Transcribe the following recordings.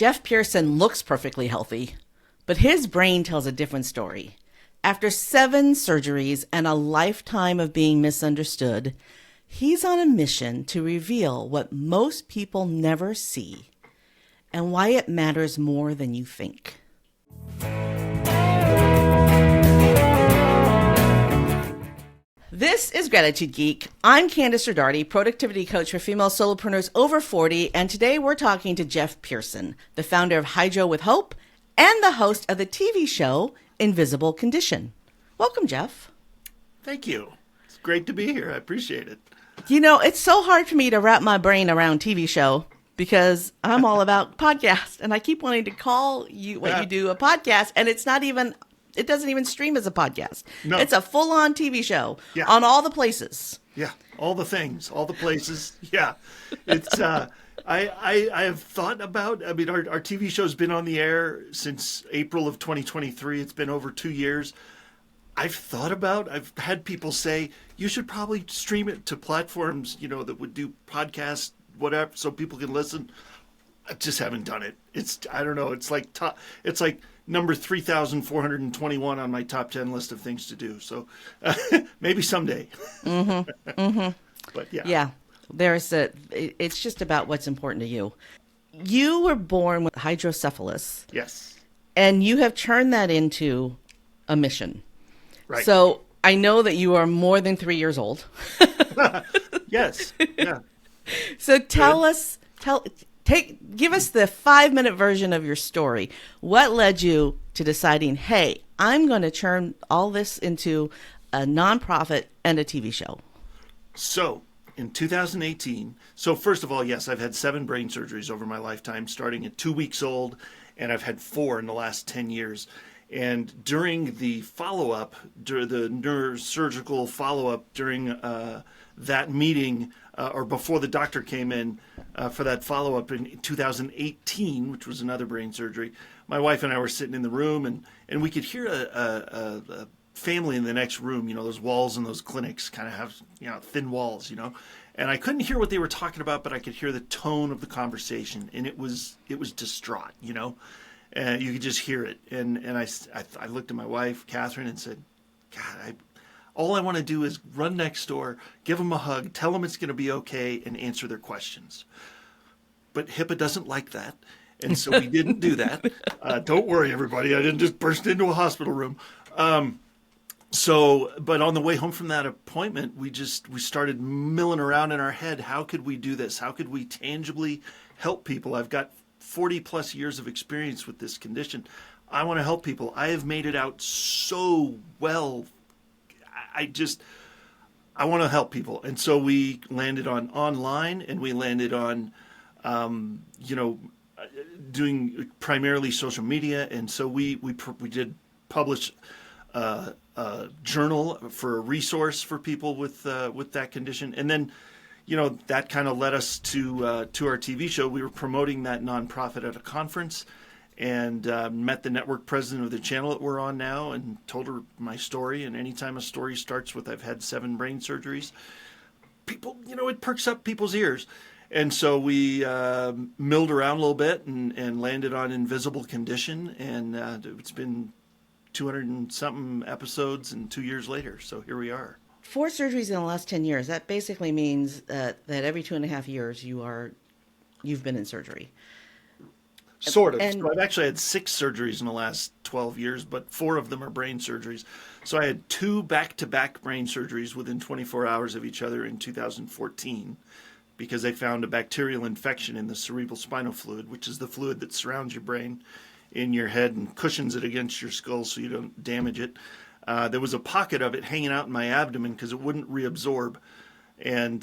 Jeff Pearson looks perfectly healthy, but his brain tells a different story. After 7 surgeries and a lifetime of being misunderstood, he's on a mission to reveal what most people never see and why it matters more than you think. This is Gratitude Geek. I'm Kandas Rodarte, productivity coach for female solopreneurs over 40, and today we're talking to Jeff Pearson, the founder of Hydro with Hope and the host of the TV show Invisible Condition. Welcome, Jeff. Thank you. It's great to be here. I appreciate it. You know, it's so hard for me to wrap my brain around TV show because I'm all about podcasts, and I keep wanting to call you what you do a podcast, and it's not even... It doesn't even stream as a podcast. No. It's a full-on TV show on all the places. Yeah, all the things, all the places. Yeah, it's. I have thought about. I mean, our TV show's been on the air since April of 2023. It's been over 2 years. I've had people say you should probably stream it to platforms, that would do podcasts, whatever, so people can listen. I just haven't done it. I don't know. It's like number 3,421 on my top 10 list of things to do. So maybe someday. But yeah. It's just about what's important to you. You were born with hydrocephalus. Yes. And you have turned that into a mission. Right. So I know that you are more than 3 years old. Yes. Yeah. So give us the 5-minute version of your story. What led you to deciding, hey, I'm going to turn all this into a nonprofit and a TV show? So in 2018, first of all, yes, I've had 7 brain surgeries over my lifetime, starting at 2 weeks old, and I've had 4 in the last 10 years. And during the follow-up, during the neurosurgical follow-up during that meeting, or before the doctor came in for that follow-up in 2018, which was another brain surgery, my wife and I were sitting in the room, and we could hear a family in the next room. Those walls in those clinics kind of have, thin walls, and I couldn't hear what they were talking about, but I could hear the tone of the conversation, and it was distraught, and you could just hear it. And I looked at my wife, Catherine, and said, God, all I want to do is run next door, give them a hug, tell them it's going to be okay, and answer their questions. But HIPAA doesn't like that, and so we didn't do that. Don't worry, everybody. I didn't just burst into a hospital room. But on the way home from that appointment, we started milling around in our head. How could we do this? How could we tangibly help people? I've got 40 plus years of experience with this condition. I want to help people. I have made it out so well. I want to help people. And so we landed on online, and we landed on, doing primarily social media. And so we did publish a journal for a resource for people with that condition. And then, that kind of led us to our TV show. We were promoting that nonprofit at a conference, and met the network president of the channel that we're on now and told her my story. And anytime a story starts with I've had 7 brain surgeries, people, it perks up people's ears. And so we milled around a little bit and landed on Invisible Condition. And it's been 200 and something episodes and 2 years later. So here we are. 4 surgeries in the last 10 years. That basically means that every 2.5 years you've been in surgery. Sort of. So I've actually had 6 surgeries in the last 12 years, but 4 of them are brain surgeries. So I had 2 back-to-back brain surgeries within 24 hours of each other in 2014 because they found a bacterial infection in the cerebral spinal fluid, which is the fluid that surrounds your brain in your head and cushions it against your skull so you don't damage it. There was a pocket of it hanging out in my abdomen because it wouldn't reabsorb. And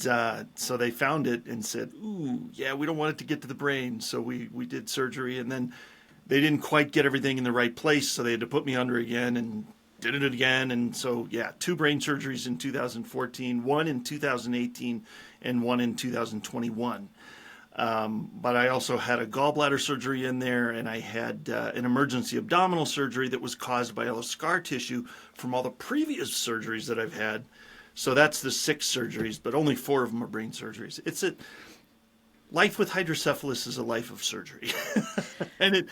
so they found it and said, ooh, yeah, we don't want it to get to the brain. So we did surgery, and then they didn't quite get everything in the right place. So they had to put me under again and did it again. And so, 2 brain surgeries in 2014, 1 in 2018, and 1 in 2021. But I also had a gallbladder surgery in there, and I had an emergency abdominal surgery that was caused by all the scar tissue from all the previous surgeries that I've had. So that's the 6 surgeries, but only 4 of them are brain surgeries. life with hydrocephalus is a life of surgery. And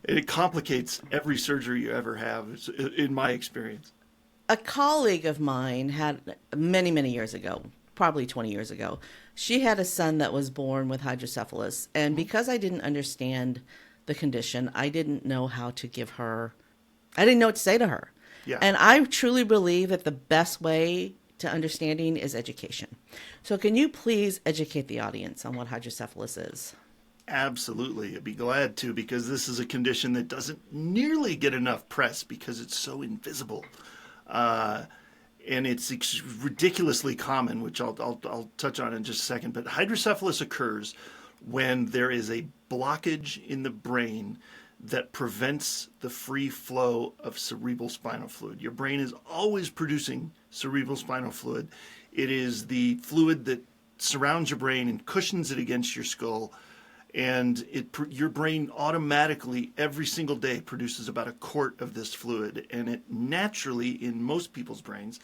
it complicates every surgery you ever have, in my experience. A colleague of mine had many, many years ago, probably 20 years ago, she had a son that was born with hydrocephalus. And because I didn't understand the condition, I didn't know how to give her, I didn't know what to say to her. Yeah. And I truly believe that the best way to understanding is education. So can you please educate the audience on what hydrocephalus is? Absolutely. I'd be glad to, because this is a condition that doesn't nearly get enough press because it's so invisible. And it's ridiculously common, which I'll touch on in just a second. But hydrocephalus occurs when there is a blockage in the brain that prevents the free flow of cerebral spinal fluid. Your brain is always producing cerebral spinal fluid. It is the fluid that surrounds your brain and cushions it against your skull. And your brain automatically, every single day, produces about a quart of this fluid. And it naturally, in most people's brains,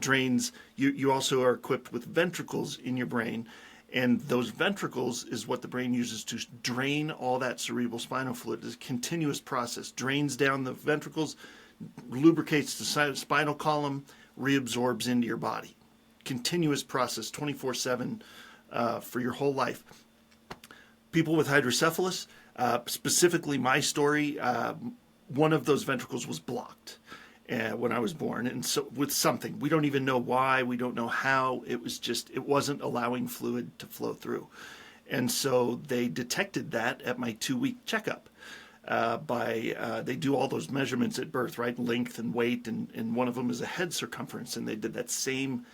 drains. You also are equipped with ventricles in your brain. And those ventricles is what the brain uses to drain all that cerebral spinal fluid. It's a continuous process. Drains down the ventricles, lubricates the spinal column, reabsorbs into your body. Continuous process, 24/7 for your whole life. People with hydrocephalus, specifically my story, one of those ventricles was blocked when I was born. And so with something, we don't even know why, we don't know how, it wasn't allowing fluid to flow through. And so they detected that at my 2-week checkup. They do all those measurements at birth, right? Length and weight, and one of them is a head circumference. And they did that same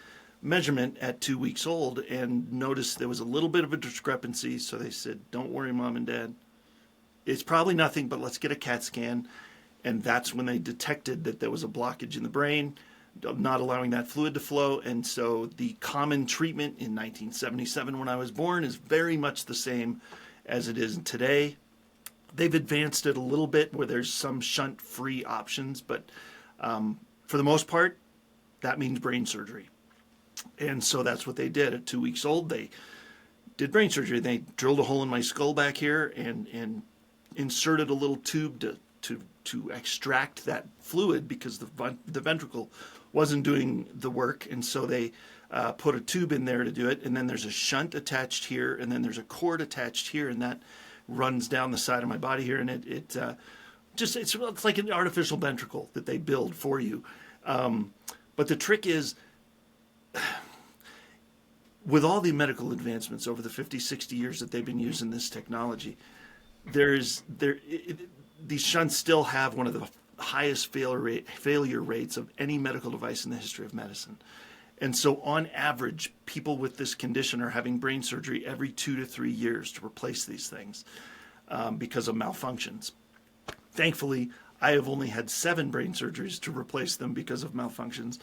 measurement at 2 weeks old and noticed there was a little bit of a discrepancy. So they said, don't worry, Mom and Dad. It's probably nothing, but let's get a CAT scan. And that's when they detected that there was a blockage in the brain, not allowing that fluid to flow. And so the common treatment in 1977 when I was born is very much the same as it is today. They've advanced it a little bit where there's some shunt-free options, but for the most part, that means brain surgery. And so that's what they did. At 2 weeks old, they did brain surgery. They drilled a hole in my skull back here and inserted a little tube to extract that fluid because the ventricle wasn't doing the work. And so they put a tube in there to do it. And then there's a shunt attached here, and then there's a cord attached here, and that runs down the side of my body here. And it's like an artificial ventricle that they build for you. But the trick is, with all the medical advancements over the 50, 60 years that they've been using this technology, these shunts still have one of the highest failure rates of any medical device in the history of medicine. And so on average, people with this condition are having brain surgery every 2 to 3 years to replace these things because of malfunctions. Thankfully, I have only had 7 brain surgeries to replace them because of malfunctions.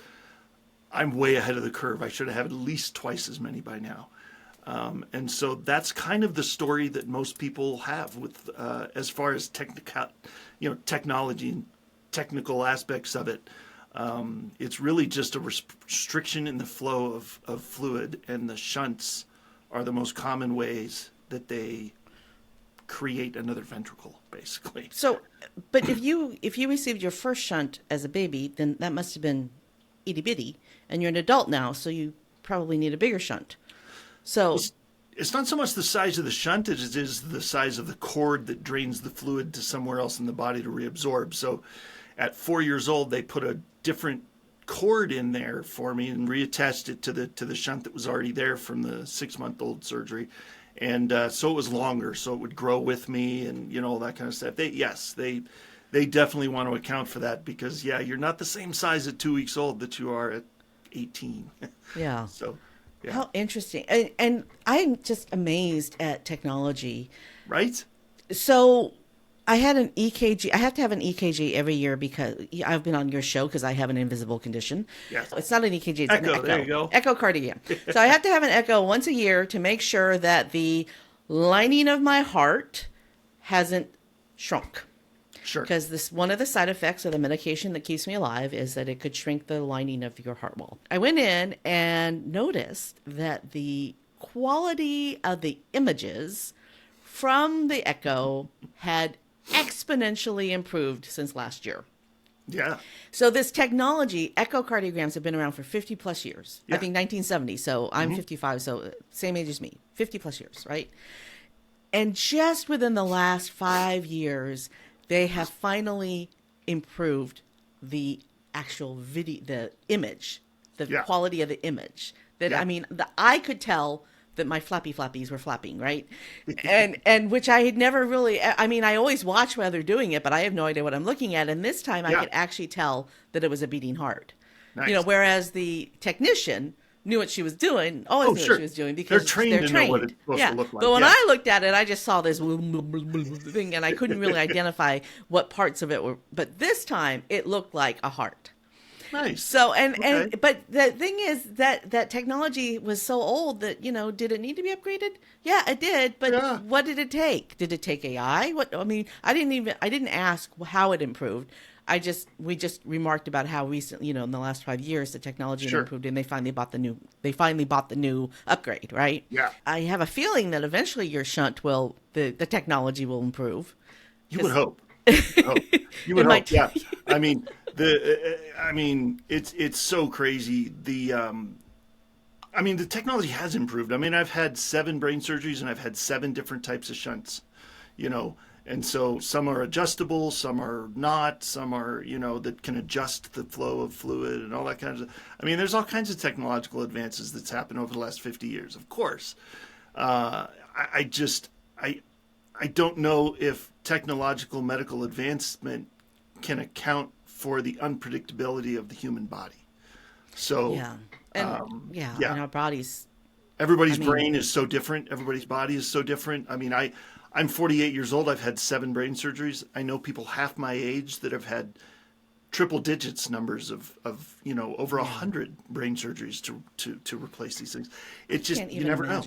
I'm way ahead of the curve. I should have had at least twice as many by now. And so that's kind of the story that most people have with as far as technology and technical aspects of it. It's really just a restriction in the flow of fluid, and the shunts are the most common ways that they create another ventricle, basically. So, but if you received your first shunt as a baby, then that must have been itty bitty, and you're an adult now, so you probably need a bigger shunt. So it's not so much the size of the shunt as it is the size of the cord that drains the fluid to somewhere else in the body to reabsorb. So at 4 years old, they put a different cord in there for me and reattached it to the shunt that was already there from the 6-month-old surgery. And so it was longer, so it would grow with me and, all that kind of stuff. They definitely want to account for that because, you're not the same size at 2 weeks old that you are at 18. Yeah. So, yeah. How interesting. And I'm just amazed at technology. Right? So I had an EKG. I have to have an EKG every year because I've been on your show because I have an invisible condition. Yes. It's not an EKG. It's Echo, an echo. there you go. Echocardiogram. So I have to have an echo once a year to make sure that the lining of my heart hasn't shrunk. Sure. Because one of the side effects of the medication that keeps me alive is that it could shrink the lining of your heart wall. I went in and noticed that the quality of the images from the echo had exponentially improved since last year. Yeah. So this technology, echocardiograms have been around for 50 plus years. Yeah. I think 1970. So I'm 55, so same age as me, 50 plus years, right? And just within the last 5 years, they have finally improved the actual video, the image, the quality of the image. That I mean, the eye could tell that my flappies were flapping, right? and which I had never really, I mean, I always watch while they're doing it, but I have no idea what I'm looking at. And this time I could actually tell that it was a beating heart. Nice. You know, whereas the technician knew what she was doing, always knew what she was doing because they're trained to know what it's supposed to look like. But when I looked at it, I just saw this thing and I couldn't really identify what parts of it were. But this time it looked like a heart. Nice. So, but the thing is that technology was so old that, you know, did it need to be upgraded? Yeah, it did. But what did it take? Did it take AI? I didn't ask how it improved. We just remarked about how recently, you know, in the last 5 years, the technology had improved and they finally bought the new upgrade, right? Yeah. I have a feling that eventually your shunt the technology will improve. You would hope. You would hope. Yeah. I mean, it's so crazy. The technology has improved. I mean, I've had 7 brain surgeries and I've had 7 different types of shunts, you know, and so some are adjustable, some are not, some are, you know, that can adjust the flow of fluid and all that kind of stuff. I mean, there's all kinds of technological advances that's happened over the last 50 years, of course. I don't know if technological medical advancement can account for the unpredictability of the human body. So and our bodies. Everybody's brain is so different. Everybody's body is so different. I mean, I'm 48 years old. I've had 7 brain surgeries. I know people half my age that have had triple digits numbers of you know, over 100 brain surgeries to replace these things. It's just, you never know.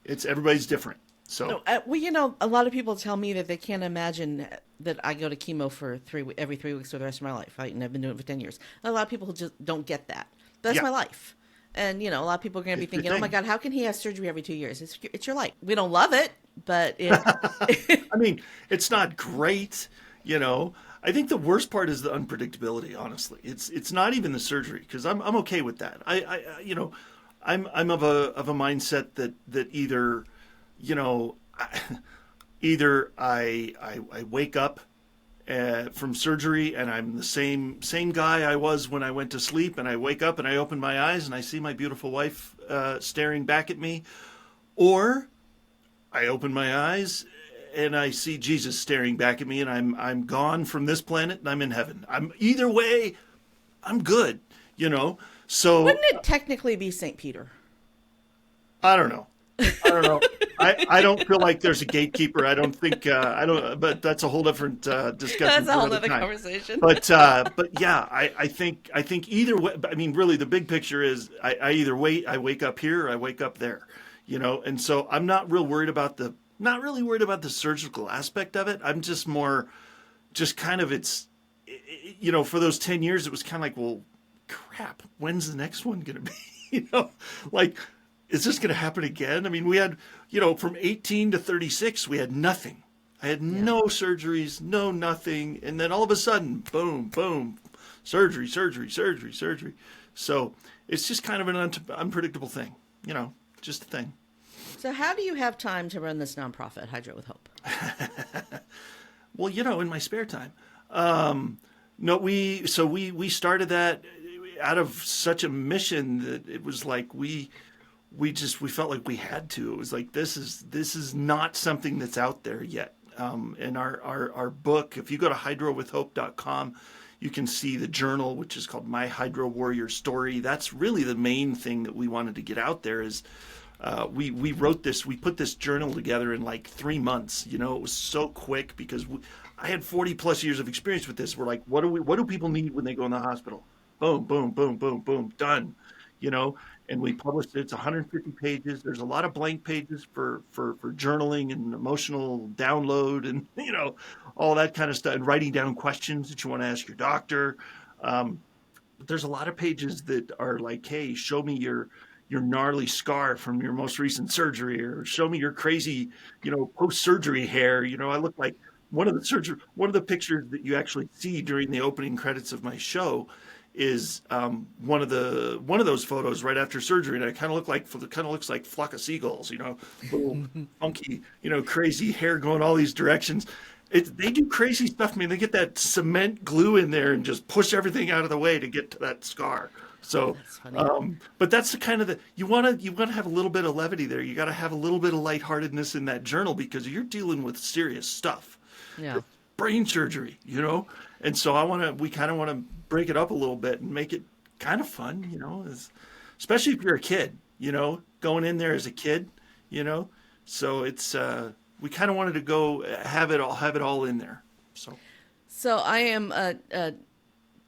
Everybody's different. So, you know, a lot of people tell me that they can't imagine that I go to chemo for every 3 weeks for the rest of my life, right? And I've been doing it for 10 years. A lot of people just don't get that. That's my life. And, you know, a lot of people are going to be thinking, oh my God, how can he have surgery every 2 years? It's your life. We don't love it, but I mean, it's not great, you know. I think the worst part is the unpredictability, honestly. It's not even the surgery, because I'm okay with that. I'm of a mindset that either, you know, either I wake up from surgery and I'm the same guy I was when I went to sleep, and I wake up and I open my eyes and I see my beautiful wife staring back at me, or I open my eyes and I see Jesus staring back at me, and I'm gone from this planet and I'm in heaven. Either way, I'm good, you know. So wouldn't it technically be St. Peter? I don't know. I don't feel like there's a gatekeeper. I don't think but that's a whole different discussion. That's a whole other conversation. But yeah, I think either way. I mean, really, the big picture is I either wake up here or I wake up there, you know. And so I'm not really worried about the surgical aspect of it. I'm just kind of you know, for those 10 years, it was kind of like, well, crap, when's the next one going to be? You know, like, is this going to happen again? I mean, we had, you know, from 18 to 36, we had nothing. I had no surgeries, nothing. And then all of a sudden, boom, boom, surgery. So it's just kind of an unpredictable thing, you know, just a thing. So how do you have time to run this nonprofit, Hydro with Hope? Well, you know, in my spare time. We started that out of such a mission that it was like we felt like we had to. It was like, this is not something that's out there yet. And our book, if you go to hydrowithhope.com, you can see the journal, which is called My Hydro Warrior Story. That's really the main thing that we wanted to get out there is we wrote this, we put this journal together in like 3 months. You know, it was so quick because I had 40 plus years of experience with this. We're like, what do people need when they go in the hospital? Boom, boom, boom, boom, boom, done. You know, and we published it. It's 150 pages. There's a lot of blank pages for journaling and emotional download and, you know, all that kind of stuff, and writing down questions that you want to ask your doctor. But there's a lot of pages that are like, hey, show me your your gnarly scar from your most recent surgery, or show me your crazy, post-surgery hair. I look like one of the pictures that you actually see during the opening credits of my show is one of those photos right after surgery, and it kind of looks like flock of seagulls, little funky, crazy hair going all these directions. They do crazy stuff. I mean, they get that cement glue in there and just push everything out of the way to get to that scar. So, That's funny. but that's the kind of you want to have a little bit of levity there. You got to have a little bit of lightheartedness in that journal because you're dealing with serious stuff. Yeah. Brain surgery, and so we kind of want to break it up a little bit and make it kind of fun, especially if you're a kid, going in there as a kid, so it's we kind of wanted to go have it all in there. So I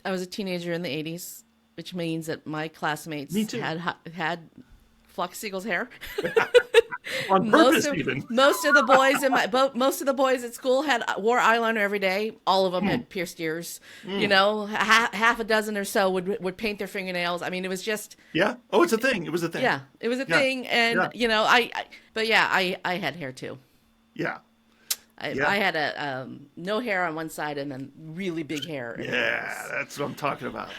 was a teenager in the 80s, which means that my classmates Me too. had flock of seagulls hair. On purpose, even. Most of the boys at school wore eyeliner every day. All of them had pierced ears. Half a dozen or so would paint their fingernails. I mean, it was just Yeah. Oh, it's a thing. It was a thing. yeah, it was a thing. And I had hair too. Yeah. I had no hair on one side and then really big hair. Yeah, that's what I'm talking about.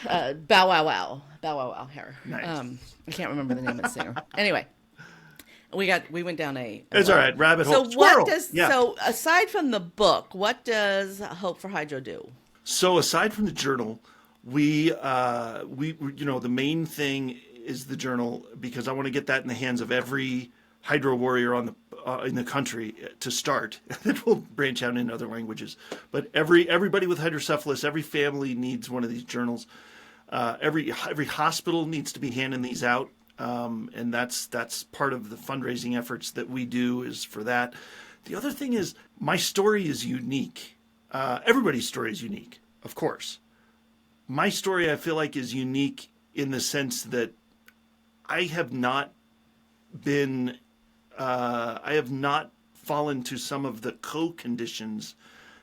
Bow wow wow hair. Nice. I can't remember the name of the singer. Anyway, we went down a It's all right. Rabbit hole. So aside from the book, what does Hope for Hydro do? So aside from the journal, we the main thing is the journal, because I want to get that in the hands of every hydro warrior in the country to start. It will branch out in other languages, but everybody with hydrocephalus, every family needs one of these journals. Every hospital needs to be handing these out, and that's part of the fundraising efforts that we do is for that. The other thing is my story is unique. Everybody's story is unique, of course. My story, I feel like, is unique in the sense that I have not fallen to some of the co-conditions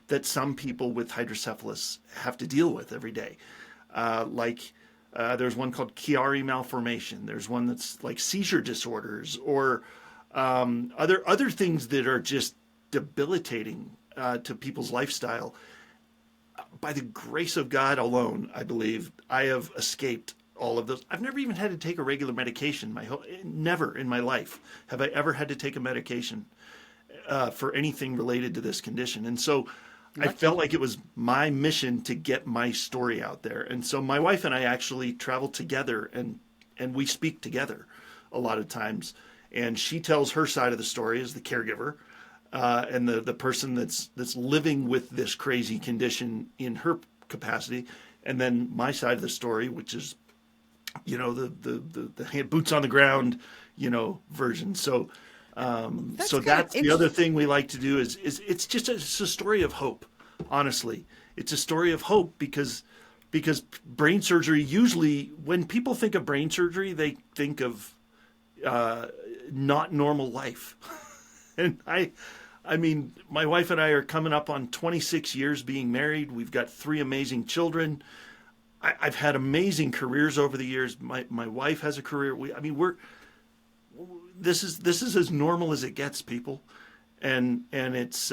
that some people with hydrocephalus have to deal with every day. There's one called Chiari malformation. There's one that's like seizure disorders, or other things that are just debilitating to people's lifestyle. By the grace of God alone, I believe, I have escaped all of those. I've never even had to take a regular medication. Never in my life have I ever had to take a medication for anything related to this condition. And so I felt like it was my mission to get my story out there. And so my wife and I actually travel together, and we speak together a lot of times. And she tells her side of the story as the caregiver, and the person that's living with this crazy condition in her capacity. And then my side of the story, which is the boots on the ground, version. So that's the other thing we like to do is it's a story of hope. Honestly, it's a story of hope because brain surgery, usually when people think of brain surgery, they think of not normal life. And I mean, my wife and I are coming up on 26 years being married. We've got 3 amazing children. I've had amazing careers over the years. My wife has a career. This is as normal as it gets, people, and it's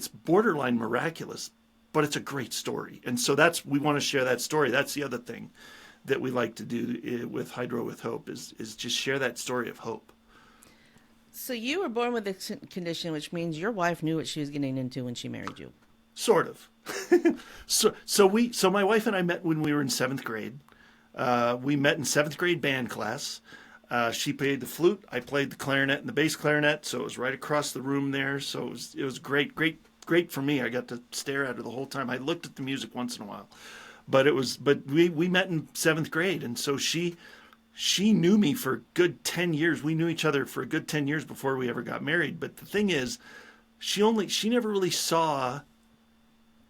borderline miraculous, but it's a great story. And so we want to share that story. That's the other thing that we like to do with Hydro with Hope is just share that story of hope. So you were born with this condition, which means your wife knew what she was getting into when she married you. Sort of. So my wife and I met when we were in 7th grade. We met in 7th grade band class. She played the flute. I played the clarinet and the bass clarinet. So it was right across the room there. So it was great for me. I got to stare at her the whole time. I looked at the music once in a while, but we met in 7th grade. And so she knew me for a good 10 years. We knew each other for a good 10 years before we ever got married. But the thing is, she never really saw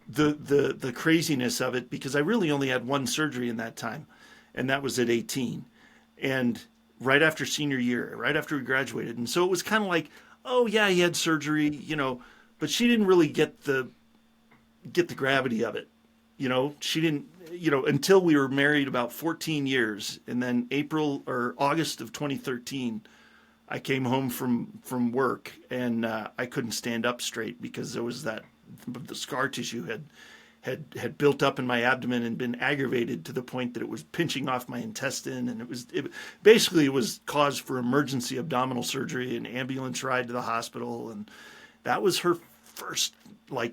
the craziness of it, because I really only had one surgery in that time, and that was at 18, and right after senior year, right after we graduated. And so it was kind of like, oh yeah, he had surgery, but she didn't really get the gravity of it. she didn't, until we were married about 14 years. And then April or August of 2013, I came home from work, and I couldn't stand up straight because there was the scar tissue had built up in my abdomen and been aggravated to the point that it was pinching off my intestine. And it basically was cause for emergency abdominal surgery and ambulance ride to the hospital. And that was her first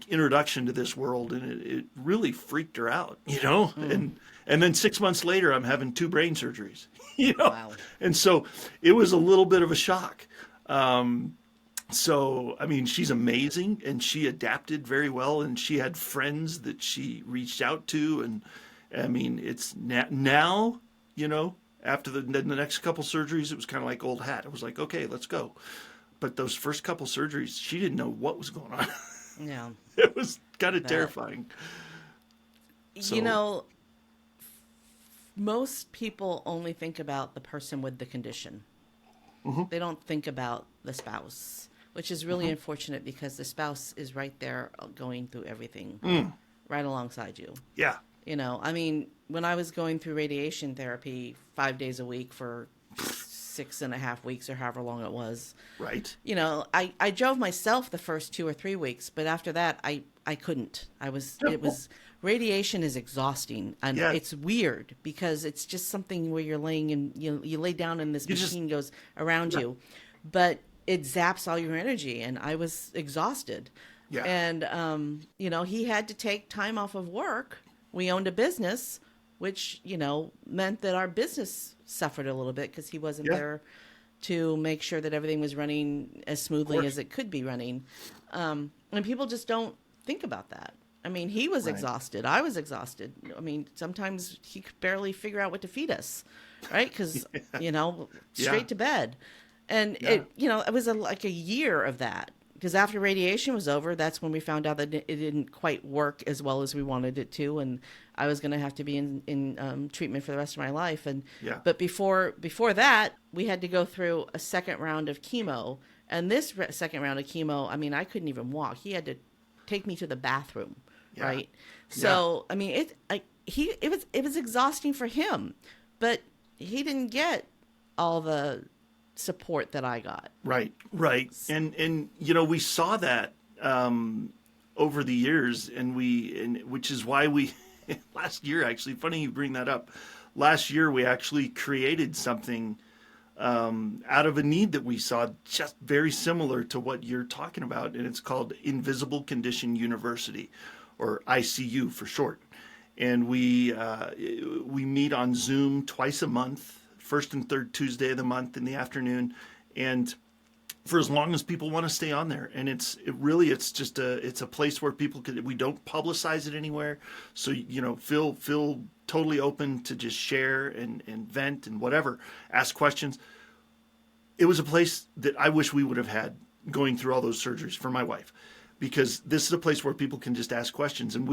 introduction to this world. And it really freaked her out, and then 6 months later, I'm having 2 brain surgeries, Wow. And so it was a little bit of a shock. So, I mean, she's amazing, and she adapted very well, and she had friends that she reached out to. And I mean, it's now, after the next couple surgeries, it was kind of like old hat. It was like, okay, let's go. But those first couple surgeries, she didn't know what was going on. Yeah. It was kind of terrifying. So, most people only think about the person with the condition. Mm-hmm. They don't think about the spouse, which is really unfortunate because the spouse is right there going through everything right alongside you. Yeah. I mean, when I was going through radiation therapy 5 days a week for 6.5 weeks or however long it was. Right. I drove myself the first 2 or 3 weeks, but after that, I couldn't. Radiation is exhausting, and it's weird because it's just something where you're laying and you lay down and this machine goes around you, but it zaps all your energy, and I was exhausted. Yeah. And, he had to take time off of work. We owned a business, which, meant that our business suffered a little bit because he wasn't there to make sure that everything was running as smoothly as it could be running. And people just don't think about that. I mean, he was exhausted. I was exhausted. I mean, sometimes he could barely figure out what to feed us, right? Because, straight to bed. And, it was like a year of that. Because after radiation was over, that's when we found out that it didn't quite work as well as we wanted it to. And I was going to have to be in treatment for the rest of my life. But before that, we had to go through a second round of chemo. And this second round of chemo, I mean, I couldn't even walk. He had to take me to the bathroom. Yeah. Right. So, I mean, it was exhausting for him, but he didn't get all the support that I got. Right. And we saw that over the years, and which is why we last year, actually, funny you bring that up. Last year we actually created something out of a need that we saw, just very similar to what you're talking about, and it's called Invisible Condition University, or ICU for short. And we meet on Zoom twice a month, first and third Tuesday of the month in the afternoon, and for as long as people want to stay on there. And it's a place where people we don't publicize it anywhere, so feel totally open to just share and vent and whatever, ask questions. It was a place that I wish we would have had going through all those surgeries for my wife, because this is a place where people can just ask questions. And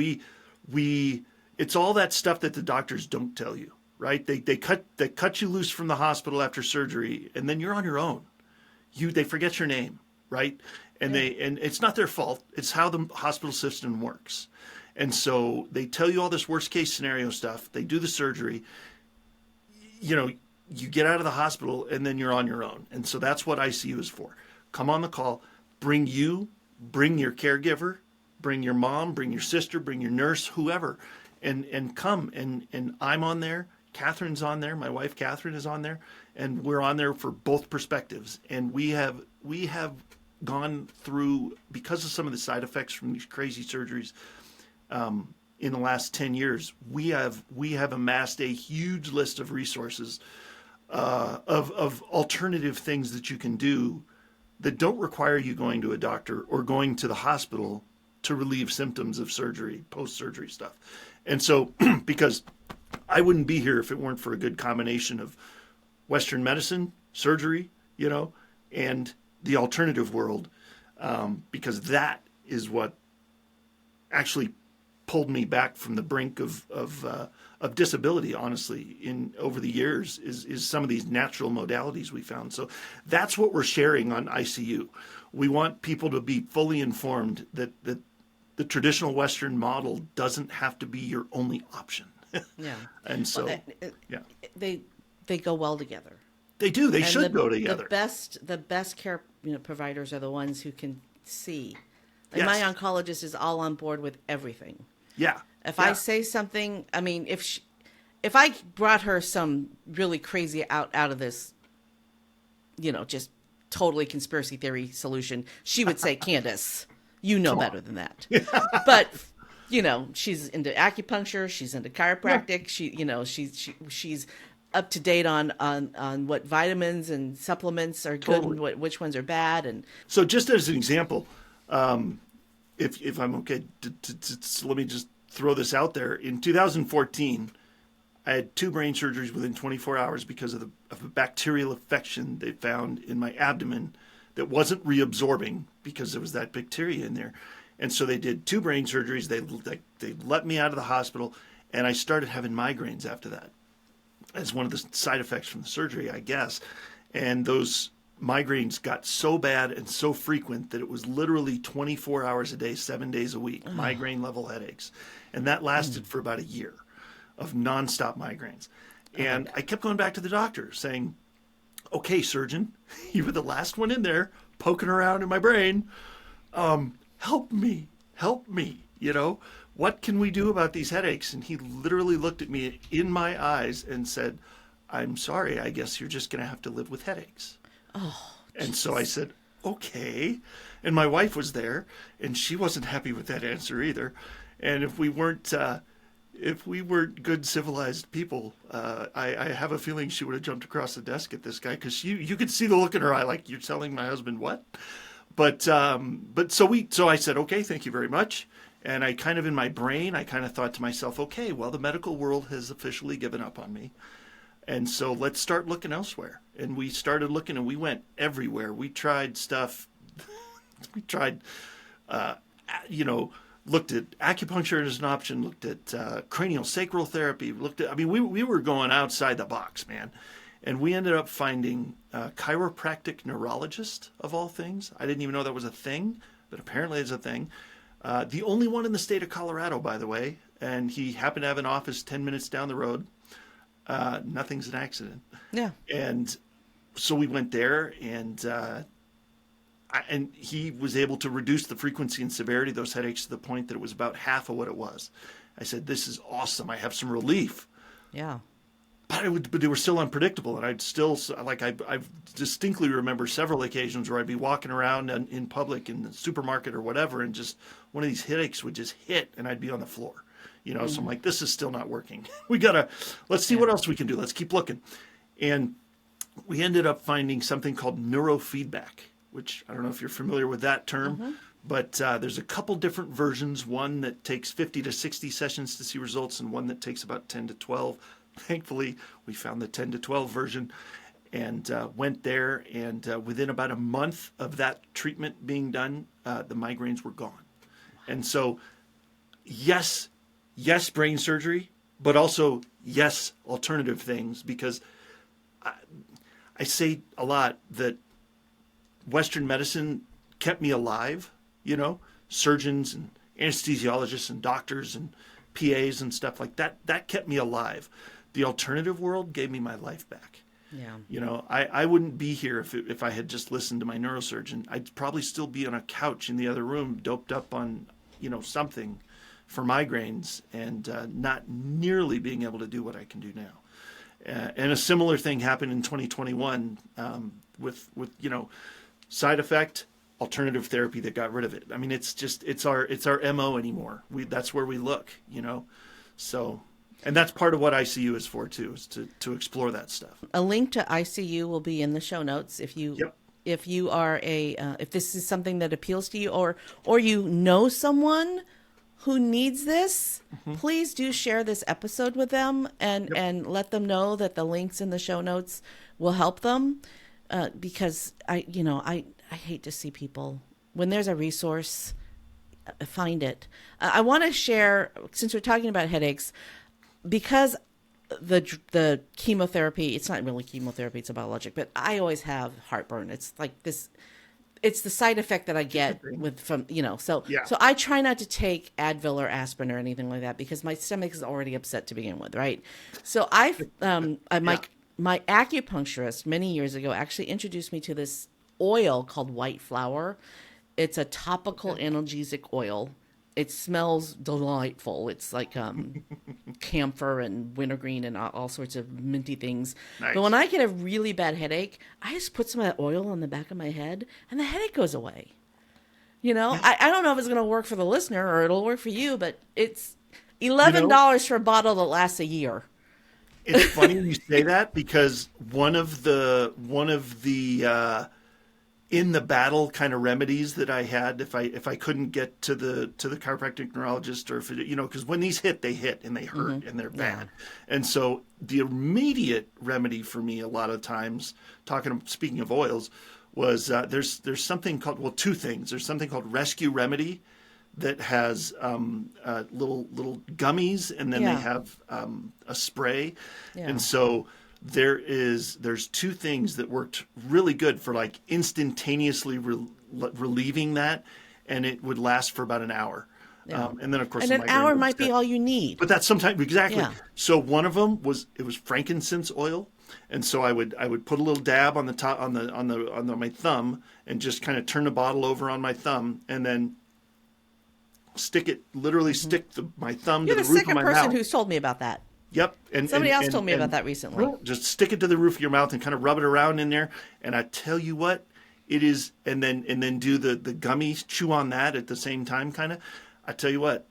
it's all that stuff that the doctors don't tell you, right? They cut you loose from the hospital after surgery, and then you're on your own. They forget your name, right? And and it's not their fault. It's how the hospital system works. And so they tell you all this worst case scenario stuff. They do the surgery. You get out of the hospital, and then you're on your own. And so that's what ICU is for. Come on the call. Bring your caregiver, bring your mom, bring your sister, bring your nurse, whoever, and come. And I'm on there. Catherine's on there. My wife, Catherine, is on there. And we're on there for both perspectives. And we have gone through, because of some of the side effects from these crazy surgeries, in the last 10 years, we have amassed a huge list of resources of alternative things that you can do that don't require you going to a doctor or going to the hospital to relieve symptoms of surgery, post-surgery stuff. And so, because I wouldn't be here if it weren't for a good combination of Western medicine, surgery, and the alternative world, because that is what actually pulled me back from the brink of disability, honestly, over the years, is some of these natural modalities we found. So that's what we're sharing on ICU. We want people to be fully informed that the traditional Western model doesn't have to be your only option. Yeah. And so, yeah, they go well together. they do. They And should go together. The best care providers are the ones who can see. Like Yes. my oncologist is all on board with everything. Yeah. If Yeah. I say something, I mean, if I brought her some really crazy out of this, just totally conspiracy theory solution, she would say, Candace, you know better than that. But, she's into acupuncture, she's into chiropractic, she's up to date on what vitamins and supplements are good and which ones are bad. And So just as an example, if I'm okay, let me just throw this out there. In 2014, I had 2 brain surgeries within 24 hours because of a bacterial infection they found in my abdomen that wasn't reabsorbing because there was that bacteria in there. And so they did 2 brain surgeries. They let me out of the hospital, and I started having migraines after that as one of the side effects from the surgery, I guess. And those migraines got so bad and so frequent that it was literally 24 hours a day, 7 days a week, migraine level headaches. And that lasted for about a year of nonstop migraines. And I kept going back to the doctor saying, okay, surgeon, you were the last one in there poking around in my brain. Help me, what can we do about these headaches? And he literally looked at me in my eyes and said, I'm sorry, I guess you're just going to have to live with headaches. oh, And so I said, okay. And my wife was there, and she wasn't happy with that answer either. And if we weren't good civilized people, I have a feeling she would have jumped across the desk at this guy, because you could see the look in her eye, like, you're telling my husband what? But so I said, okay, thank you very much. And I kind of, in my brain, I kind of thought to myself, okay, well, the medical world has officially given up on me. And so let's start looking elsewhere. And we started looking, and we went everywhere. We tried stuff. We tried, looked at acupuncture as an option, looked at cranial sacral therapy, we were going outside the box, man. And we ended up finding a chiropractic neurologist, of all things. I didn't even know that was a thing, but apparently it's a thing. The only one in the state of Colorado, by the way. And he happened to have an office 10 minutes down the road. Nothing's an accident. yeah. And so we went there, and he was able to reduce the frequency and severity of those headaches to the point that it was about half of what it was. I said, this is awesome. I have some relief. Yeah. But they were still unpredictable. And I distinctly remember several occasions where I'd be walking around in public in the supermarket or whatever, and just one of these headaches would just hit, and I'd be on the floor. So I'm like, this is still not working. Let's see what else we can do. Let's keep looking. And we ended up finding something called neurofeedback, which I don't know if you're familiar with that term, but there's a couple different versions, one that takes 50 to 60 sessions to see results, and one that takes about 10 to 12. Thankfully, we found the 10 to 12 version and went there, and within about a month of that treatment being done, the migraines were gone. And so, yes, brain surgery, but also yes, alternative things, because I say a lot that Western medicine kept me alive, surgeons and anesthesiologists and doctors and PAs and stuff like that. That kept me alive. The alternative world gave me my life back. Yeah. I wouldn't be here if I had just listened to my neurosurgeon. I'd probably still be on a couch in the other room, doped up on, something for migraines, and not nearly being able to do what I can do now. And a similar thing happened in 2021 with side effect, alternative therapy that got rid of it. I mean, it's our MO anymore. That's where we look, So, and that's part of what ICU is for too, is to explore that stuff. A link to ICU will be in the show notes if you are if this is something that appeals to you, or you know someone who needs this, please do share this episode with them and let them know that the links in the show notes will help them. Because I hate to see people, when there's a resource, find it. I want to share, since we're talking about headaches, because the chemotherapy, it's not really chemotherapy, it's a biologic, but I always have heartburn. It's like this it's the side effect that I get from, so Yeah. so I try not to take Advil or aspirin or anything like that because my stomach is already upset to begin with, right? So Yeah. my acupuncturist many years ago actually introduced me to this oil called white flower. It's a topical analgesic oil. It smells delightful. It's like camphor and wintergreen and all sorts of minty things. But when Nice. I get a really bad headache, I just put some of that oil on the back of my head and the headache goes away. Yeah. I don't know if it's going to work for the listener or it'll work for you, but it's You know, $11 for a bottle that lasts a year. it's funny you say that because one of the in the battle kind of remedies that I had if I couldn't get to the chiropractic neurologist or if it, because when these hit they hit and they hurt and they're bad. And so the immediate remedy for me a lot of times speaking of oils was there's something called, well, two things. There's something called Rescue Remedy that has little gummies, and then they have a spray. And so there's two things that worked really good for like instantaneously relieving that, and it would last for about an hour. And then of course And the an hour migraine might be all you need. but that's sometimes exactly. Yeah. So one of them was frankincense oil, and so I would put a little dab on the top on my thumb and just kind of turn the bottle over on my thumb and then stick my thumb You're to the the roof of second my person mouth. who's told me about that. Yep. And Somebody else and- told me and- about that recently. well, just stick it to the roof of your mouth and kind of rub it around in there. And I tell you what, it is. And then do the gummies, chew on that at the same time, kind of. I tell you what,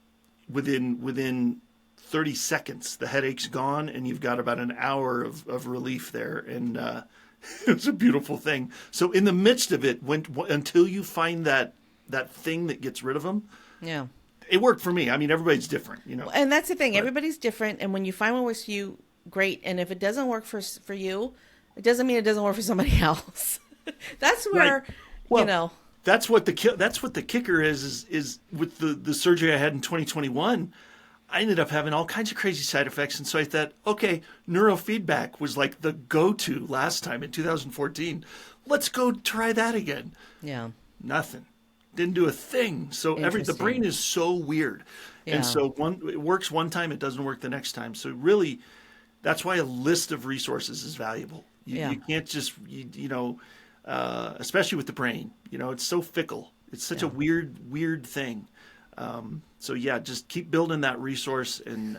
within 30 seconds, the headache's gone, and you've got about an hour of relief there. And it's a beautiful thing. So in the midst of it, until you find that thing that gets rid of them, Yeah. it worked for me. I mean, everybody's different, And that's the thing. Everybody's different. And when you find what works for you, great. And if it doesn't work for you, it doesn't mean it doesn't work for somebody else. That's where, Right. Well, that's what the kicker is with the surgery I had in 2021. I ended up having all kinds of crazy side effects, and so I thought, okay, neurofeedback was like the go-to last time in 2014. Let's go try that again. Yeah. Nothing. Didn't do a thing. So the Interesting. brain is so weird, Yeah. and so it works one time, it doesn't work the next time. So really, that's why a list of resources is valuable. You can't just especially with the brain. It's so fickle. It's such a weird thing. So yeah, just keep building that resource and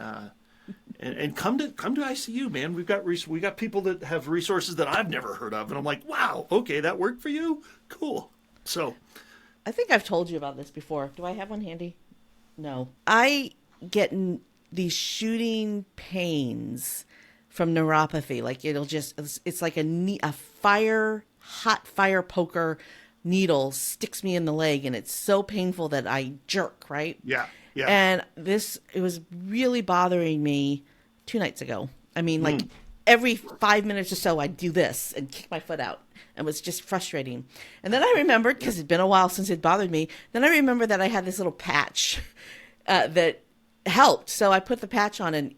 come to ICU, man. We got people that have resources that I've never heard of, and I'm like, wow, okay, that worked for you, cool. So I think I've told you about this before. Do I have one handy? No. I get these shooting pains from neuropathy. Like it's like a hot fire poker needle sticks me in the leg, and it's so painful that I jerk, right? yeah. And it was really bothering me 2 nights ago. I mean, like every 5 minutes or so, I'd do this and kick my foot out. It was just frustrating. And then I remembered, because it'd been a while since it bothered me, then I remembered that I had this little patch that helped. So I put the patch on and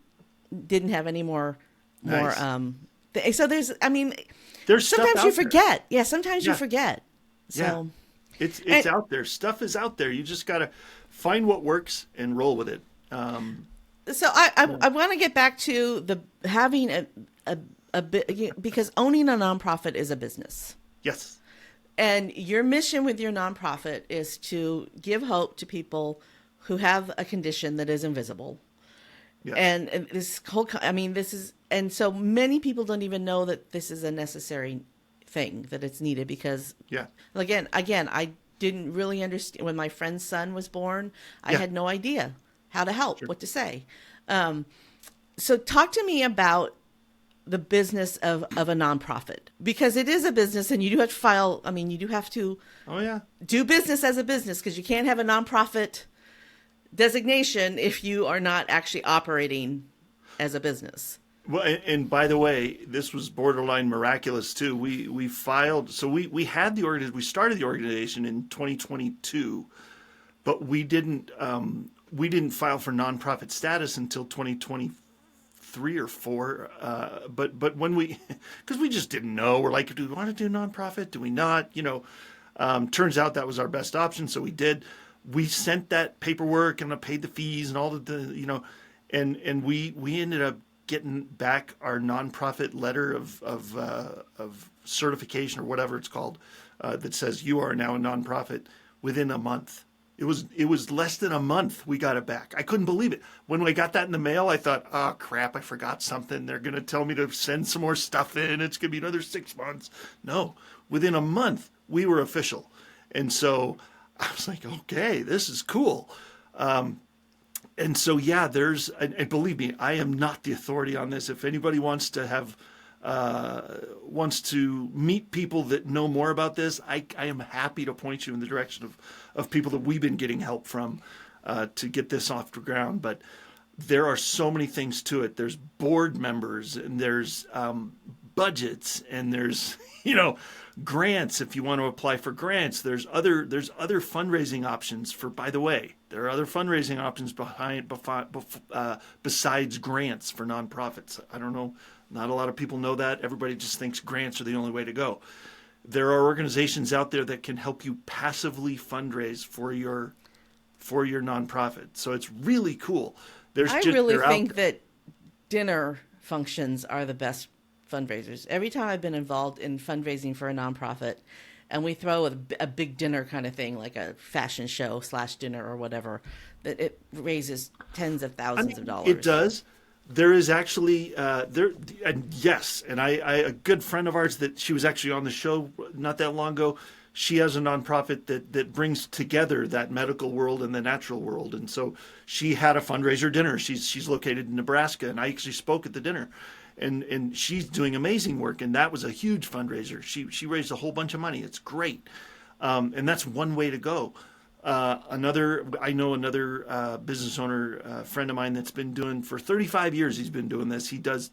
didn't have any more. Nice. So there's Stuff sometimes out you there. forget. Yeah, sometimes you Yeah. forget. Yeah. So It's out there. Stuff is out there. You just got to find what works and roll with it. So I want to get back to having a bit, because owning a nonprofit is a business. Yes. And your mission with your nonprofit is to give hope to people who have a condition that is invisible. Yes. And and so many people don't even know that this is a necessary thing, that it's needed, because Yeah. again, I didn't really understand when my friend's son was born. I had no idea how to help, what to say. So talk to me about the business of a nonprofit, because it is a business, and you do have to file. I mean, you do have to Oh yeah. do business as a business, because you can't have a nonprofit designation if you are not actually operating as a business. Well, and by the way, this was borderline miraculous too. We filed, so we had we started the organization in 2022, but we didn't file for nonprofit status until 2023 or 4. But when because we just didn't know, we're like, do we want to do nonprofit? Do we not? Turns out that was our best option, so we did. We sent that paperwork and I paid the fees and all of the, and we ended up getting back our nonprofit letter of certification or whatever it's called, that says you are now a nonprofit within a month. It was less than a month we got it back. I couldn't believe it. When we got that in the mail, I thought, oh crap, I forgot something. They're going to tell me to send some more stuff in. It's going to be another 6 months. No, within a month we were official. And so I was like, okay, this is cool. And so, yeah, and believe me, I am not the authority on this. If anybody wants to meet people that know more about this, I am happy to point you in the direction of people that we've been getting help from to get this off the ground. But there are so many things to it. There's board members and there's budgets and there's, grants if you want to apply for grants. There's other fundraising options by the way, there are other fundraising options besides grants for nonprofits. I don't know. Not a lot of people know that. Everybody just thinks grants are the only way to go. There are organizations out there that can help you passively fundraise for your nonprofit. So it's really cool. I really think that dinner functions are the best fundraisers. Every time I've been involved in fundraising for a nonprofit, and we throw a big dinner kind of thing, like a fashion show / dinner or whatever, that it raises tens of thousands of dollars. It does. There is actually and yes, and a good friend of ours that she was actually on the show not that long ago. She has a nonprofit that brings together that medical world and the natural world, and so she had a fundraiser dinner. She's located in Nebraska, and I actually spoke at the dinner, and she's doing amazing work, and that was a huge fundraiser. She raised a whole bunch of money. It's great, and that's one way to go. I know another business owner, friend of mine that's been doing for 35 years. He's been doing this. He does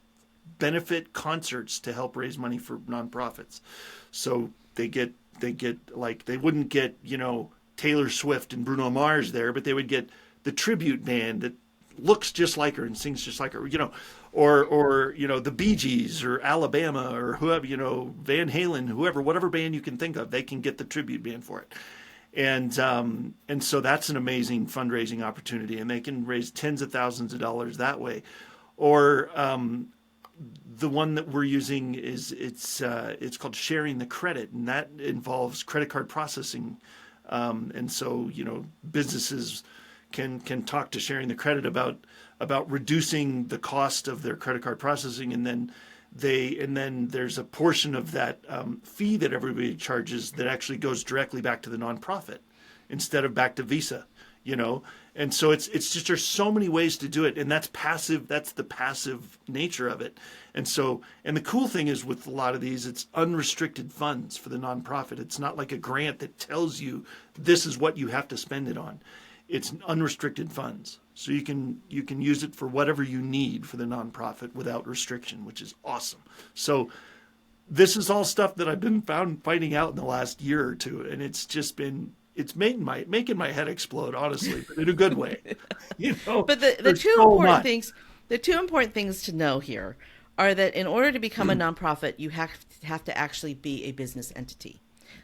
benefit concerts to help raise money for nonprofits. So they wouldn't get, Taylor Swift and Bruno Mars there, but they would get the tribute band that looks just like her and sings just like her, or the Bee Gees or Alabama or whoever, Van Halen, whatever band you can think of, they can get the tribute band for it. And so that's an amazing fundraising opportunity, and they can raise tens of thousands of dollars that way. Or the one that we're using it's called Sharing the Credit, and that involves credit card processing. And so businesses can talk to Sharing the Credit about reducing the cost of their credit card processing, and then there's a portion of that fee that everybody charges that actually goes directly back to the nonprofit instead of back to Visa, And so it's just, there's so many ways to do it, and that's passive. That's the passive nature of it. And the cool thing is with a lot of these, it's unrestricted funds for the nonprofit. It's not like a grant that tells you this is what you have to spend it on. It's unrestricted funds. So you can use it for whatever you need for the nonprofit without restriction, which is awesome. So this is all stuff that I've been finding out in the last year or two, and it's making my head explode, honestly, but in a good way. But the two important things to know here are that in order to become a nonprofit, you have to actually be a business entity.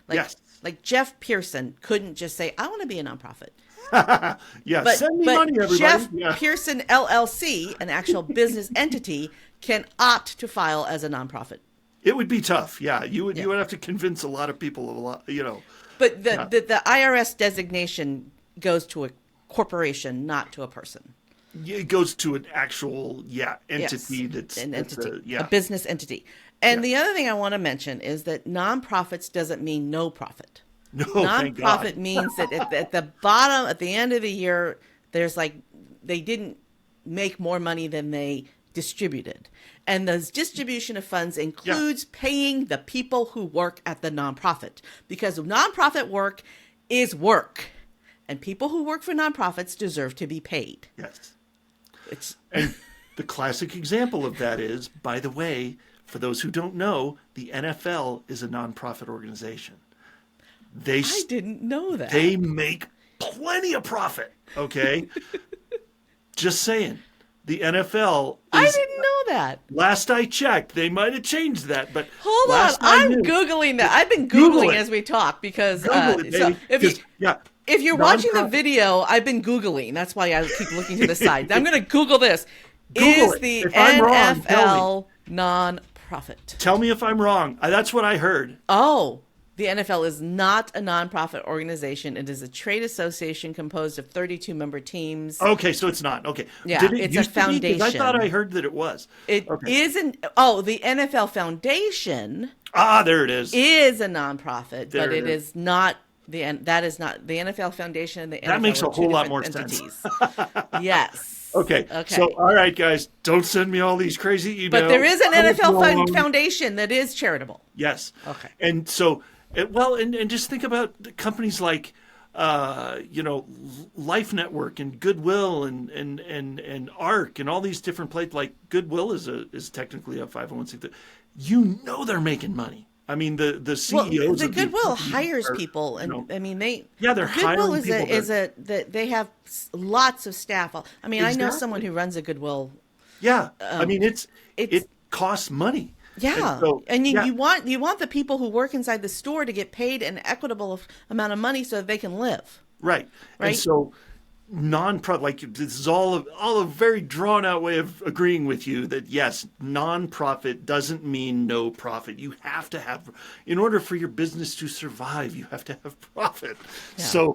Yes. Like Jeff Pearson couldn't just say, "I want to be a nonprofit." Send me money, everybody. Jeff Pearson LLC, an actual business entity, can opt to file as a nonprofit. It would be tough. Yeah, you would have to convince a lot of people of a lot, But the IRS designation goes to a corporation, not to a person. It goes to an actual entity. Yes, that's an entity, a a business entity. And the other thing I want to mention is that nonprofits doesn't mean no profit. No, thank God. Nonprofit means that at the bottom, at the end of the year, there's they didn't make more money than they distributed. And the distribution of funds includes paying the people who work at the nonprofit, because nonprofit work is work, and people who work for nonprofits deserve to be paid. Yes. And the classic example of that is, by the way, for those who don't know, the NFL is a nonprofit organization. I didn't know that. They make plenty of profit, okay? Just saying. The NFL is... I didn't know that? Last I checked, they might have changed that, but Hold on, last I I'm knew, Googling that. I've been Google Googling it. as we talk because Google it, so baby. if you're watching the Nonprofit. video, I've been Googling. That's why I keep looking to the side. I'm going to Google this. Google Is it. the If I'm wrong, tell NFL non-profit? Tell me if I'm wrong. That's what I heard. Oh, the NFL is not a non-profit organization. It is a trade association composed of 32 member teams. Okay, so it's not. Okay. Yeah, Did it it's a used to be? 'Cause foundation. I thought I heard that it was. It Okay. isn't. Oh, the NFL Foundation There it is. is a non-profit, There but it it is not that is not the NFL Foundation and the NFL. That makes a are two whole lot different more sense. entities. Yes. Okay. Okay. So, all right, guys, don't send me all these crazy emails. But there is an I was NFL wrong. Foundation that is charitable. Yes. Okay. And so, and just think about companies like, Life Network and Goodwill and ARC and all these different places. Like Goodwill is technically a 501c3. They're making money. I mean, the CEOs. The of Goodwill these hires are, people, and I mean they're Goodwill hiring people. They have lots of staff. I mean, I know Exactly. someone who runs a Goodwill. Yeah, I mean it costs money. Yeah, and you want the people who work inside the store to get paid an equitable amount of money so that they can live. Right. And so non-profit, like this is all a very drawn out way of agreeing with you that yes, non-profit doesn't mean no profit. You have to have, in order for your business to survive, you have to have profit. Yeah.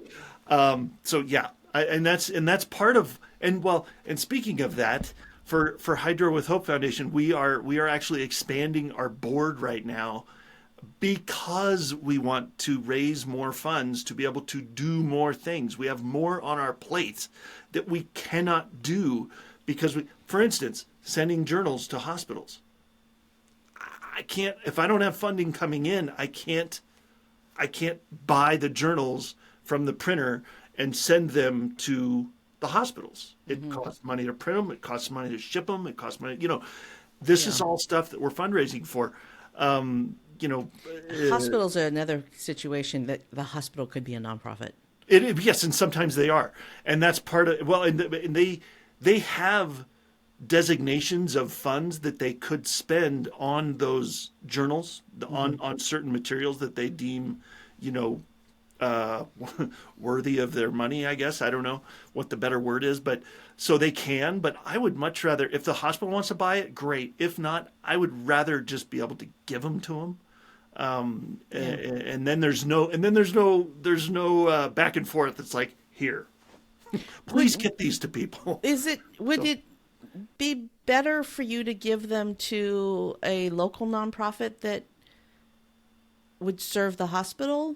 And that's part of, and speaking of that, for Hydro with Hope Foundation, we are actually expanding our board right now because we want to raise more funds to be able to do more things. We have more on our plates that we cannot do because for instance, sending journals to hospitals. I can't, if I don't have funding coming in, I can't buy the journals from the printer and send them to the hospitals. It costs money to print them. It costs money to ship them. It costs money, this is all stuff that we're fundraising for. Hospitals are another situation that the hospital could be a nonprofit. Yes, and sometimes they are, and that's part of. Well, and they have designations of funds that they could spend on those journals, on certain materials that they deem, worthy of their money. I guess I don't know what the better word is, but so they can. But I would much rather, if the hospital wants to buy it, great. If not, I would rather just be able to give them to them. And then there's no back and forth. It's like, here, please get these to people. Would it be better for you to give them to a local nonprofit that would serve the hospital?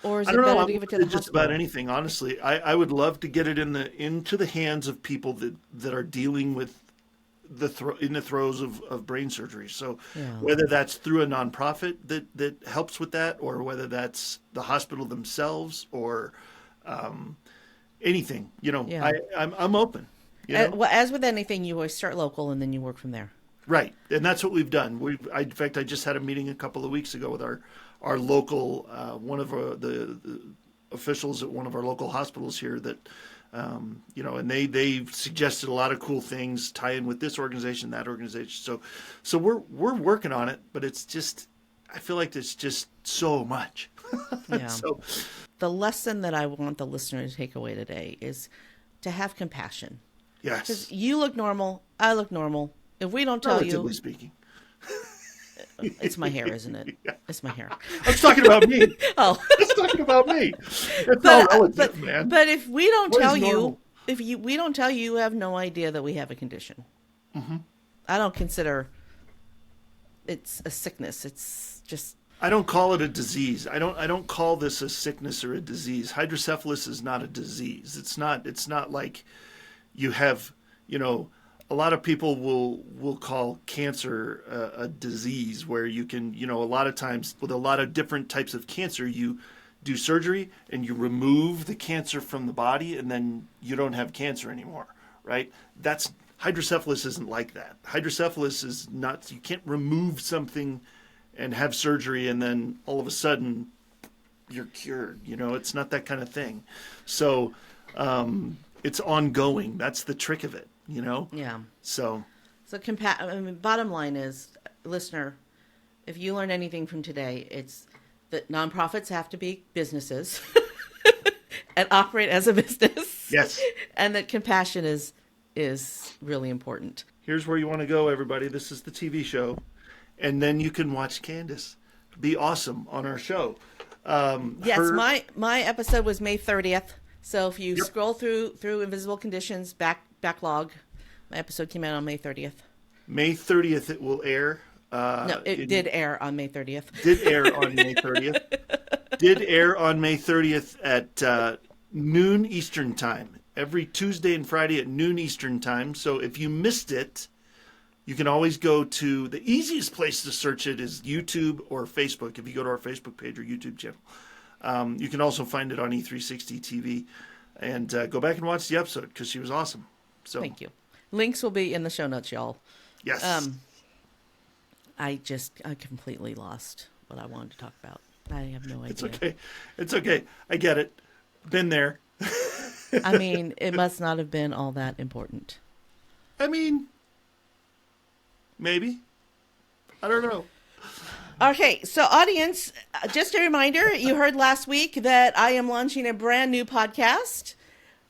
Or is it better to give it to the hospital? Just about anything, honestly. I would love to get it into the hands of people that are dealing with in the throes of brain surgery. So whether that's through a nonprofit that helps with that, or whether that's the hospital themselves, or anything, I'm open. Well, as with anything, you always start local and then you work from there. Right, and that's what we've done. In fact, I just had a meeting a couple of weeks ago with our local one of the officials at one of our local hospitals here that. And they suggested a lot of cool things tie in with this organization, that organization. So we're working on it, but it's just, I feel like it's just so much. Yeah. So the lesson that I want the listener to take away today is to have compassion. Yes. Because you look normal, I look normal. If we don't tell Relatively speaking. It's my hair, isn't it? Yeah. It's my hair. I was talking about me. Oh. I was talking about me. It's all relative, man. But if we don't tell normal? you, we don't tell you, you have no idea that we have a condition. Mm-hmm. I don't consider it's a sickness. It's just. I don't call it a disease. I don't call this a sickness or a disease. Hydrocephalus is not a disease. It's not like you have, a lot of people will call cancer a disease, where you can, a lot of times with a lot of different types of cancer, you do surgery and you remove the cancer from the body and then you don't have cancer anymore, right? Hydrocephalus isn't like that. Hydrocephalus is not, you can't remove something and have surgery and then all of a sudden you're cured. It's not that kind of thing. So it's ongoing. That's the trick of it. Yeah. So So bottom line is, listener, if you learn anything from today, it's that nonprofits have to be businesses and operate as a business. Yes. And that compassion is really important. Here's where you want to go, everybody. This is the TV show. And then you can watch Kandas be awesome on our show. Yes, my episode was May 30th. So if you scroll through Invisible Conditions backlog, my episode came out on May 30th. May 30th it will air. No, it did air on May 30th. Did air on May 30th. Did air on May 30th at noon Eastern time. Every Tuesday and Friday at noon Eastern time. So if you missed it, you can always go to the easiest place to search it is YouTube or Facebook. If you go to our Facebook page or YouTube channel, you can also find it on E360 TV and go back and watch the episode because she was awesome. So thank you. Links will be in the show notes, y'all. Yes. I completely lost what I wanted to talk about. I have no idea. It's okay. It's okay. I get it. Been there. I mean, it must not have been all that important. I mean, maybe. I don't know. Okay, so audience, just a reminder, you heard last week that I am launching a brand new podcast.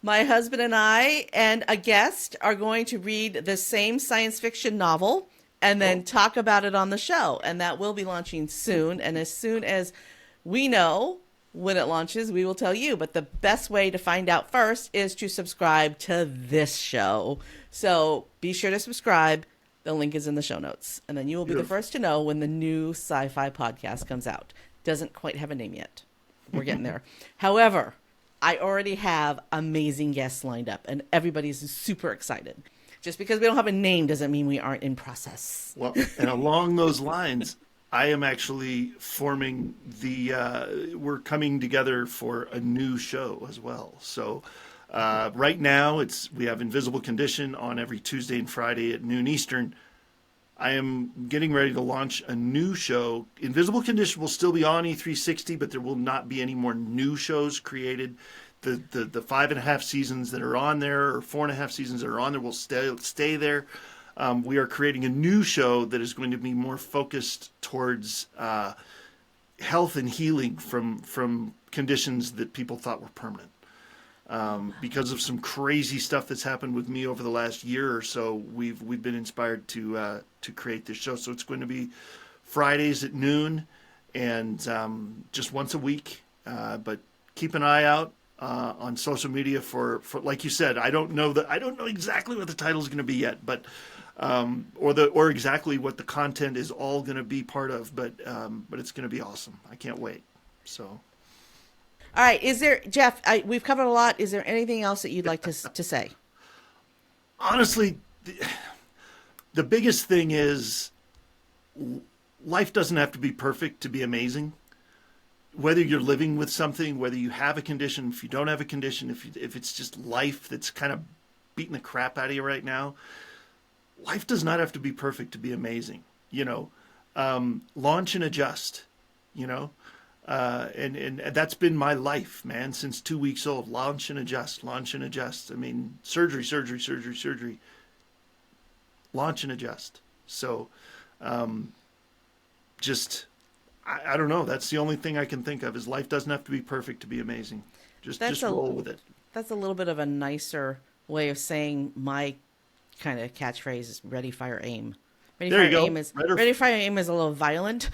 My husband and I and a guest are going to read the same science fiction novel and then talk about it on the show. And that will be launching soon. And as soon as we know when it launches, we will tell you. But the best way to find out first is to subscribe to this show. So be sure to subscribe. The link is in the show notes. And then you will be the first to know when the new Sci-Fi podcast comes out. Doesn't quite have a name yet. We're getting there. However, I already have amazing guests lined up, and everybody's super excited. Just because we don't have a name doesn't mean we aren't in process. Well, and along those lines, I am actually forming we're coming together for a new show as well. So right now we have Invisible Condition on every Tuesday and Friday at noon Eastern. I am getting ready to launch a new show. Invisible Condition will still be on E360, but there will not be any more new shows created. The 5.5 seasons that are on there, or 4.5 seasons that are on there, will stay there. We are creating a new show that is going to be more focused towards health and healing from conditions that people thought were permanent. Because of some crazy stuff that's happened with me over the last year or so, we've been inspired to create this show. So it's going to be Fridays at noon and just once a week. But keep an eye out on social media for like you said. I don't know exactly what the title is going to be yet, but or exactly what the content is all going to be part of. But it's going to be awesome. I can't wait. So. All right. Is there, Jeff, we've covered a lot. Is there anything else that you'd like to say? Honestly, the biggest thing is life doesn't have to be perfect to be amazing. Whether you're living with something, whether you have a condition, if you don't have a condition, if it's just life that's kind of beating the crap out of you right now, life does not have to be perfect to be amazing. Launch and adjust, and that's been my life, man, since 2 weeks old. Launch and adjust. I mean, surgery. Launch and adjust. So, I don't know. That's the only thing I can think of is life doesn't have to be perfect to be amazing. Just roll with it. That's a little bit of a nicer way of saying my kind of catchphrase is ready, fire, aim. Ready, fire, aim is a little violent.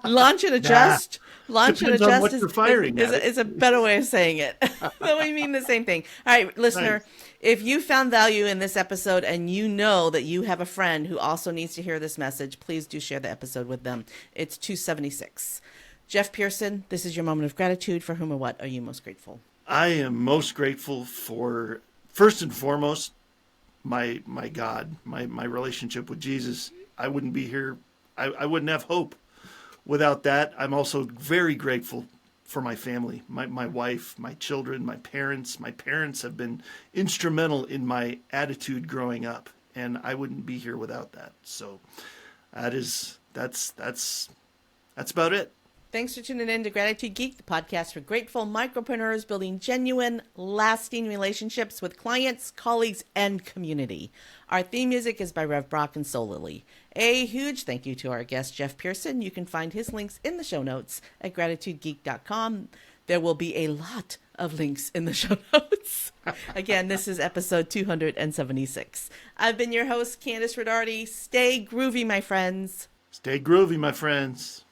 Launch and adjust. Launch and adjust is a better way of saying it. Though we mean the same thing. All right, listener, nice. If you found value in this episode and you know that you have a friend who also needs to hear this message, please do share the episode with them. It's 276. Jeff Pearson, this is your moment of gratitude. For whom or what are you most grateful? I am most grateful for, first and foremost, my God, my relationship with Jesus. I wouldn't be here. I wouldn't have hope without that. I'm also very grateful for my family, my wife, my children, my parents. My parents have been instrumental in my attitude growing up, and I wouldn't be here without that. So that's about it. Thanks for tuning in to Gratitude Geek, the podcast for grateful micropreneurs building genuine, lasting relationships with clients, colleagues, and community. Our theme music is by Rev Brock and Solily. A huge thank you to our guest, Jeff Pearson. You can find his links in the show notes at gratitudegeek.com. There will be a lot of links in the show notes. Again, this is episode 276. I've been your host, Kandas Rodarte. Stay groovy, my friends. Stay groovy, my friends.